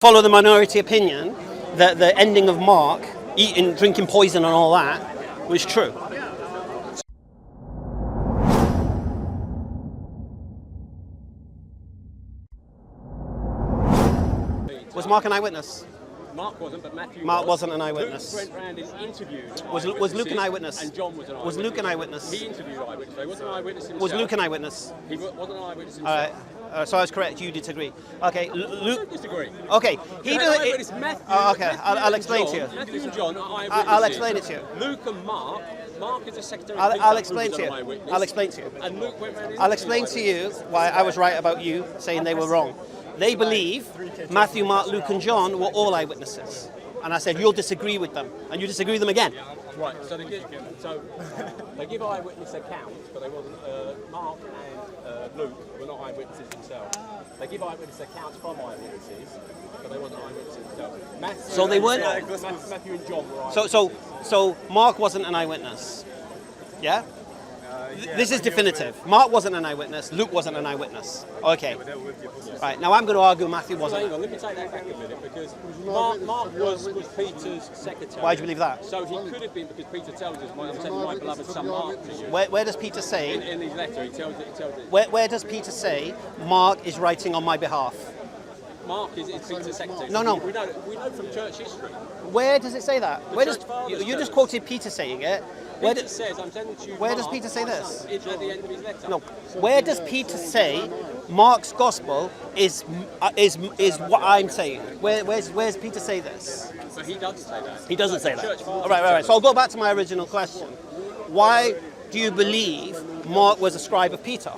follow the minority opinion that the ending of Mark, eating, drinking poison and all that, was true. Was Mark an eyewitness? Mark wasn't, but Matthew Mark was. wasn't an eyewitness. Luke went round and interviewed Was Luke an eyewitness? And John was an eyewitness. Was Luke an eyewitness? He interviewed eyewitnesses. He wasn't an eyewitness himself. Was Luke an eyewitness? He wasn't an eyewitness himself. All right. So I was correct. You disagree. Okay. Luke. Disagree. Okay. He does. Matthew. Okay. I'll explain to you. Matthew and John are eyewitnesses. I'll explain it to you. Luke and Mark. Mark is a secretary. I'll explain to you. I'll explain to you. And Luke went round. I'll explain to you why I was right about you saying they were wrong. They believe Matthew, Mark, Luke, and John were all eyewitnesses. And I said, you'll disagree with them. And you disagree with them again. Right, so they give eyewitness accounts, but they wasn't, Mark and Luke were not eyewitnesses themselves. They give eyewitness accounts from eyewitnesses, but they wasn't eyewitnesses themselves. So they weren't? Matthew and John were eyewitnesses. So Mark wasn't an eyewitness? Yeah? This is definitive. Mark wasn't an eyewitness. Luke wasn't an eyewitness. Okay. Right. Now I'm going to argue Matthew wasn't. Hang on, let me take that back a minute because Mark was Peter's secretary. Why do you believe that? So he could have been because Peter tells us, "I'm sending my beloved son Mark to you." Where does Peter say? In his letter, he tells it. Where does Peter say Mark is writing on my behalf? Mark is Peter's secretary. No. We know from church history. Where does it say that? You just quoted Peter saying it. Peter says, I'm sending to you where Mark, does Peter say this? It's at the end of his letter. No. Where does Peter say Mark's gospel is what I'm saying? Where's Peter say this? But he doesn't say that. He doesn't say that. All right. So I'll go back to my original question. Why do you believe Mark was a scribe of Peter?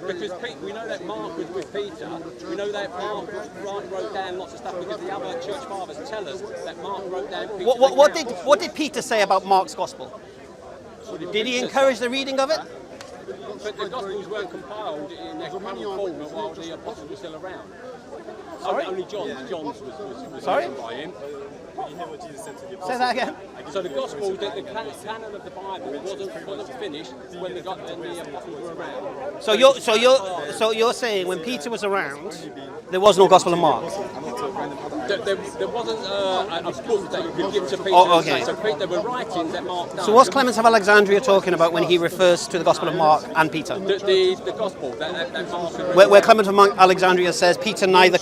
Because we know that Mark was with Peter. We know that Mark wrote down lots of stuff because the other church fathers tell us that Mark wrote down Peter's what did Peter say about Mark's gospel? Did he encourage the reading of it? But the Gospels weren't compiled in their current format while the apostles were still around. Sorry? Only John's was written by him. Say that again. So the Gospel, the canon of the Bible wasn't finished when the apostles were around. So you're saying when Peter was around, there was no Gospel of Mark? There wasn't a book that you could give to Peter. Oh, okay. So there were writings that Mark done. So what's Clement of Alexandria talking about when he refers to the Gospel of Mark and Peter? The Gospel that Mark... Where Clement of Alexandria says Peter neither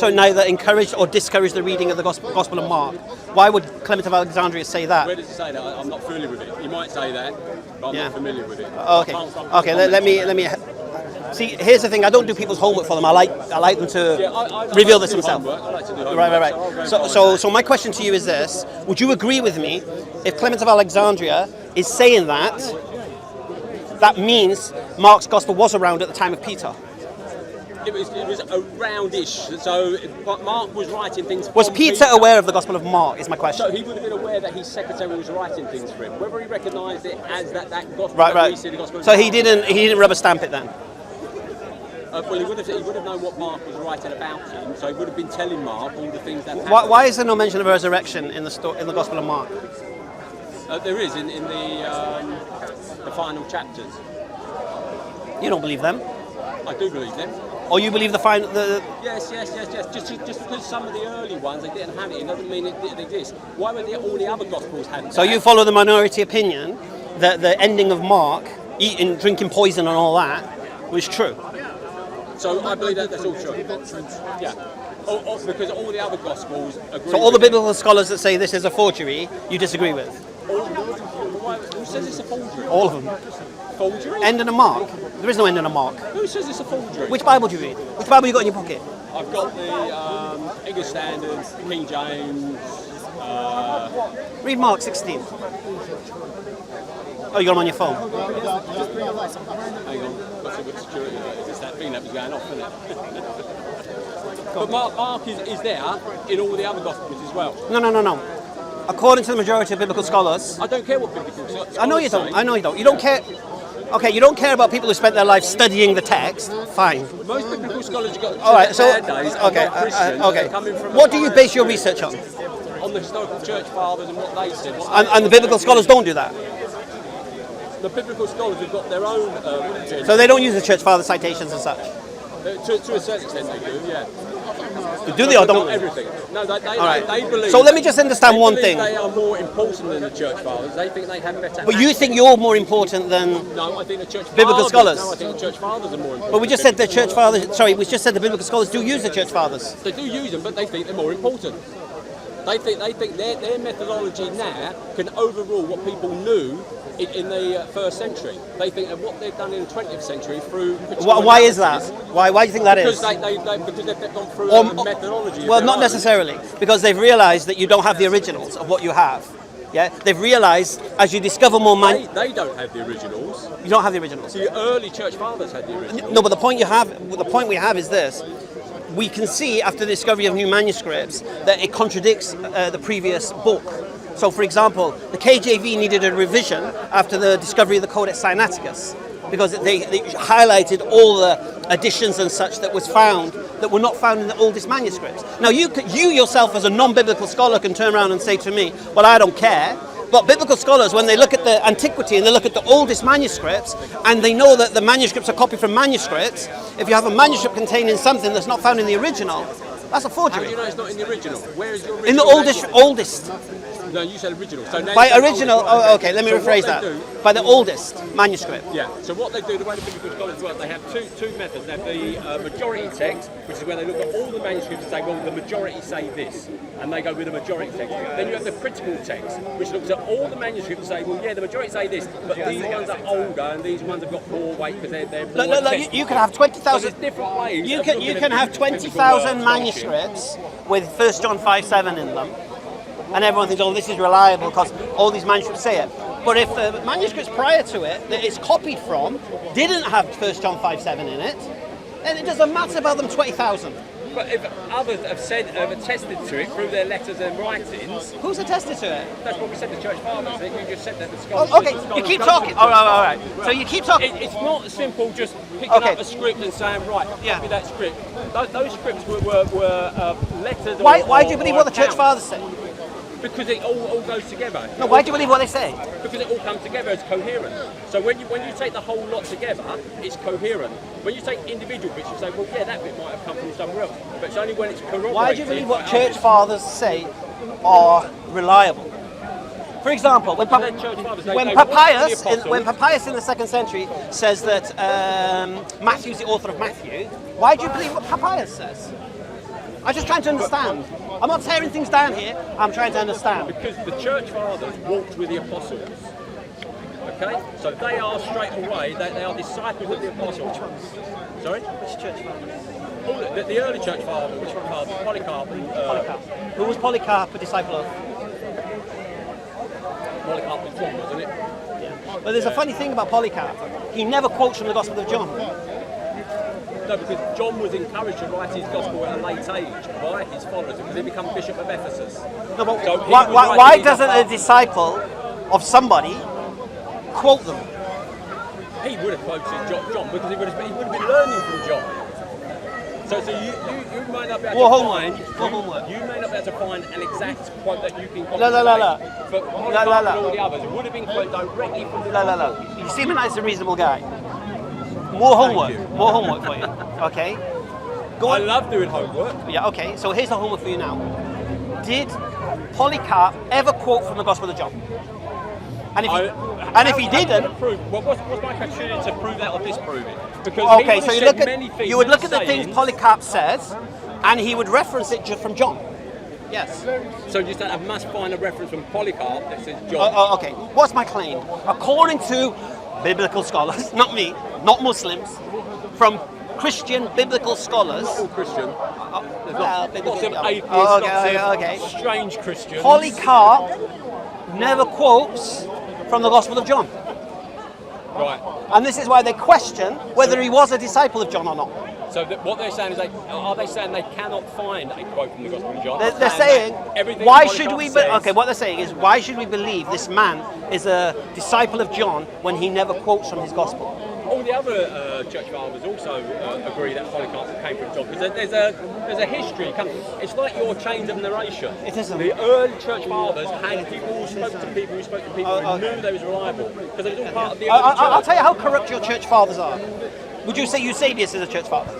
neither encouraged or discouraged the reading of the Gospel of Mark. Why would Clement of Alexandria say that? Where does he say that? I'm not familiar with it. He might say that, but I'm not familiar with it. Okay. Let me. See, here's the thing. I don't do people's homework for them. I like them to reveal this themselves. Right. So my question to you is this: would you agree with me if Clement of Alexandria is saying that? That means Mark's gospel was around at the time of Peter. It was aroundish. So Mark was writing things. Was Peter aware of the Gospel of Mark? Is my question. So he would have been aware that his secretary was writing things for him. Whether he recognised it as that gospel. Right. We see the gospel. So he didn't rubber stamp it then. Well, he would have known what Mark was writing about him. So he would have been telling Mark all the things that. Why is there no mention of resurrection in the Gospel of Mark? There is in the final chapters. You don't believe them? I do believe them. Or you believe the final? Yes. Just because some of the early ones they didn't have it doesn't mean it didn't exist. Why would all the other Gospels have? So you follow the minority opinion that the ending of Mark, eating, drinking poison and all that, was true. So I believe that's all true. Yeah. Because all the other Gospels agree. So all the biblical scholars that say this is a forgery, you disagree with? Who says it's a forgery? All of them. Forgery? End in a Mark. There is no end in a Mark. Who says it's a forgery? Which Bible do you read? Which Bible you got in your pocket? I've got the English Standard, King James. Read Mark 16. Oh, you got them on your phone? Hang on. Got some security. It's that thing that was going off, isn't it? But Mark is there in all the other Gospels as well. No. According to the majority of biblical scholars... I don't care what biblical scholars I know you don't. You don't care... Okay, you don't care about people who spent their life studying the text. Fine. Most biblical scholars have got all right, so days okay. What do you base your research on? On the historical church fathers and what they said. And the biblical scholars don't do that? The biblical scholars have got their own... so they don't use the church father citations and such? To a certain extent they do, yeah. Do they or don't Not they? everything. No, they right. believe. So let me just understand one believe thing. They are more important than the church fathers. They think they have better. But you think you're more important than... No, I think the church biblical fathers. scholars? No, I think the church fathers are more important. But we just said the church fathers... Sorry, we just said the biblical scholars do use the church fathers. They do use them, but they think they're more important. They think their methodology now can overrule what people knew in the first century. They think that what they've done in the 20th century through... Why is that? Why do you think that is? Because they've gone through a methodology. Well, not necessarily, because they've realised that you don't have the originals of what you have. Yeah, they've realised as you discover more They don't have the originals. You don't have the originals. So your early church fathers had the originals. No, but the point we have is this. We can see after the discovery of new manuscripts that it contradicts the previous book. So, for example, the KJV needed a revision after the discovery of the Codex Sinaiticus, because they highlighted all the additions and such that was found that were not found in the oldest manuscripts. Now, you yourself as a non-biblical scholar can turn around and say to me, well, I don't care. But biblical scholars, when they look at the antiquity and they look at the oldest manuscripts, and they know that the manuscripts are copied from manuscripts, if you have a manuscript containing something that's not found in the original, that's a forgery. How do you know it's not in the original? Where is your original? In the oldest. No, you said original. So now By original, okay, let me rephrase that. By the oldest manuscript. Yeah, so what they do, the way the biblical scholars work, they have two methods. They have the majority text, which is where they look at all the manuscripts and say, well, the majority say this, and they go with the majority text. Then you have the critical text, which looks at all the manuscripts and say, well, yeah, the majority say this, but these ones are older and these ones have got more weight because they're more Look, you can have 20,000... So different ways. You can have 20,000 manuscripts with 1 John 5:7 in them, and everyone thinks, oh, this is reliable because all these manuscripts say it. But if the manuscripts prior to it that it's copied from didn't have 1 John 5:7 in it, then it doesn't matter about them 20,000. But if others have attested to it through their letters and writings... Who's attested to it? That's what we said, the church fathers. You just said that the scholars... Oh, okay, you keep talking. All right. So you keep talking. It's not simple just picking up a script and saying, right, copy that script. Those scripts were letters... Why do you believe what the church fathers say? Because it all goes together. No, why do you believe what they say? Because it all comes together as coherent. So when you take the whole lot together, it's coherent. When you take individual bits, you say, well, yeah, that bit might have come from somewhere else. But it's only when it's corroborated. Why do you believe what church fathers say are reliable? For example, when Papias in the 2nd century says that Matthew's the author of Matthew, why do you believe what Papias says? I'm just trying to understand. I'm not tearing things down here. I'm trying to understand. Because the church fathers walked with the apostles. Okay? So they are straight away, they are disciples of the apostles. Sorry? Which church fathers? The early church fathers. Which one? Polycarp. Polycarp. Who was Polycarp a disciple of? Polycarp was John, wasn't it? Yeah. But there's a funny thing about Polycarp. He never quotes from the Gospel of John. No, because John was encouraged to write his gospel at a late age by his followers because he became Bishop of Ephesus. No, but so why doesn't a disciple of somebody quote them? He would have quoted John because he would have been learning from John. So you might not be able to find. You may not be able to find an exact quote that you can copy. But Polycarp and all the others would have been quoted directly from the You seem like a reasonable guy. More homework for you. Okay. Go on. I love doing homework. Yeah. Okay. So here's the homework for you now. Did Polycarp ever quote from the Gospel of John? And if he didn't, what's my criteria to prove that or disprove it? Because so you would look at the things Polycarp says, and he would reference it just from John. Yes. So you said I must find a reference from Polycarp that says John. Okay. What's my claim? According to biblical scholars, not me, not Muslims, from Christian biblical scholars. Not all Christian. Lots of atheists, okay. Strange Christians. Polycarp never quotes from the Gospel of John. Right. And this is why they question whether he was a disciple of John or not. So what they're saying is, are they saying they cannot find a quote from the Gospel of John? They're saying, why should we? What they're saying is, why should we believe this man is a disciple of John when he never quotes from his Gospel? All the other church fathers also agree that Polycarp came from John because there's a history. It's like your chains of narration. It isn't. The early church fathers had people who spoke to people who knew they was reliable because it was all part of the early church. I'll tell you how corrupt your church fathers are. Would you say Eusebius is a church father?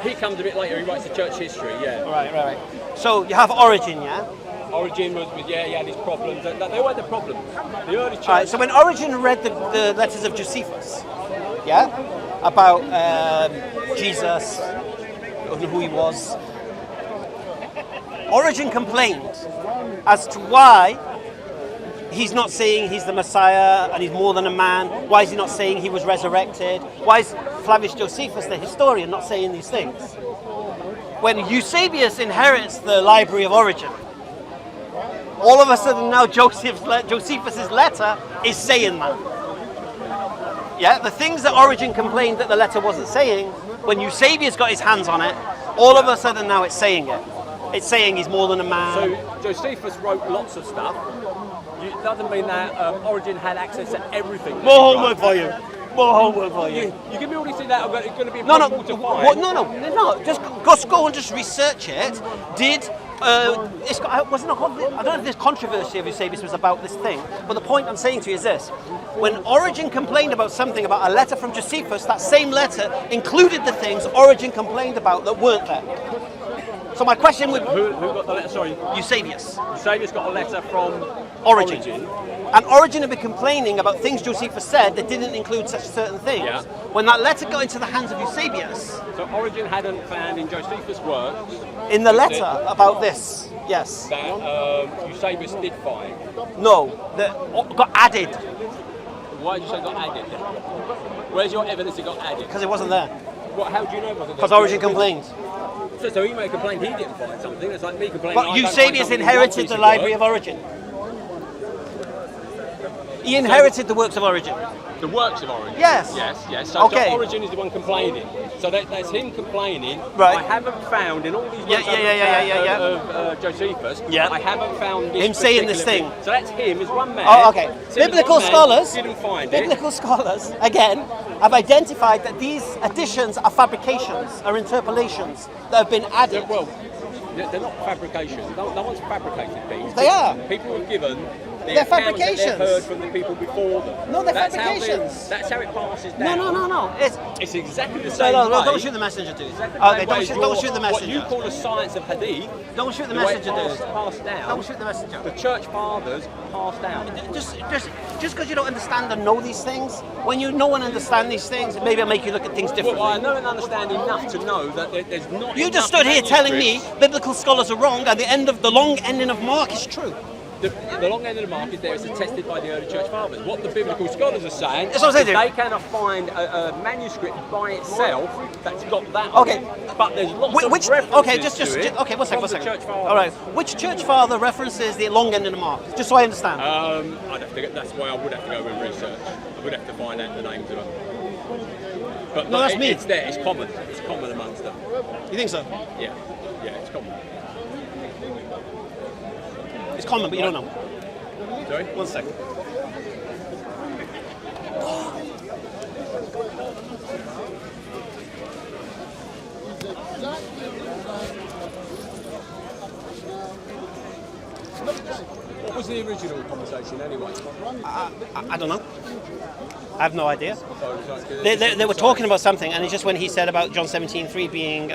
He comes a bit later. He writes the church history. Yeah. Right. So you have Origen, yeah? Origen was he had his problems. They weren't the problem. The early church. Right, so when Origen read the letters of Josephus, yeah, about Jesus, and who he was, Origen complained as to why he's not saying he's the Messiah and he's more than a man. Why is he not saying he was resurrected? Why is Flavius Josephus, the historian, not saying these things? When Eusebius inherits the library of Origen, all of a sudden now Josephus's letter is saying that. Yeah, the things that Origen complained that the letter wasn't saying, when Eusebius got his hands on it, all of a sudden now it's saying it. It's saying he's more than a man. So Josephus wrote lots of stuff. It doesn't mean that Origen had access to everything. More homework for you. More homework for you. You give me all this thing that it's going to be No. impossible to find. No. Just go and just research it. I don't know if this controversy of Eusebius was about this thing, but the point I'm saying to you is this. When Origen complained about something about a letter from Josephus, that same letter included the things Origen complained about that weren't there. So my question would... Who got the letter? Sorry. Eusebius. Eusebius got a letter from Origen. And Origen had been complaining about things Josephus said that didn't include such certain things. Yeah. When that letter got into the hands of Eusebius... So Origen hadn't found in Josephus' works... In the letter about this, yes. That Eusebius did find. No, that got added. Why did you say got added? Where's your evidence it got added? Because it wasn't there. What? How do you know it wasn't there? Because Origen complained. So he may have complained he didn't find something. It's like me complaining. But Eusebius inherited the library of Origen. He inherited the works of Origen. The works of Origen? Yes. Yes. So Okay. Origen is the one complaining. So that's him complaining. Right. I haven't found in all these works of Josephus, Yeah. I haven't found this Him saying this particular thing. So that's him as one man. Oh, okay. Saying Biblical one man scholars, didn't find it. biblical scholars, again, have identified that these additions are fabrications, are interpolations that have been added. Well, they're not fabrications. No one's fabricated these. They are. People were given the They're accounts that fabrications. they've heard from the people before them. No, they're That's fabrications. That's how it passes down. No. It's exactly the same No, way. don't shoot the messenger, dude. Exactly the Okay, same don't way shoot the What messenger. you call the science of hadith, Don't shoot the the way messenger, it dude. passed down, Don't shoot the messenger. the church fathers passed down. Just because you don't understand and know these things, when you know and understand these things, maybe it'll make you look at things differently. Well, I know and understand enough to know that there's not. You just enough stood here telling me manuscripts. biblical scholars are wrong, and the long ending of Mark is true. The long end of the mark is there is attested by the early church fathers. What the biblical scholars are saying That's what I'm is saying, they cannot find a manuscript by itself that's got that Okay. on it. But there's lots of Which references okay, just to it okay, one from the second. church fathers. All right, which church father references the long end of the Mark? Just so I understand. I'd have to. That's why I would have to go and research. I would have to find out the names of them. But No, that's me. It's there. It's common. It's common amongst them. You think so? Yeah, it's common. It's common, but you don't know. Sorry. One second. What was the original conversation anyway? I don't know. I have no idea. So, They were talking about something, and it's just when he said about John 17:3 being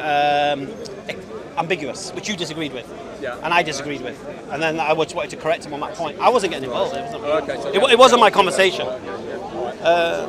ambiguous, which you disagreed with, Yeah. and I disagreed with, and then I just wanted to correct him on that point. I wasn't getting involved. Okay, so It wasn't my conversation. Right.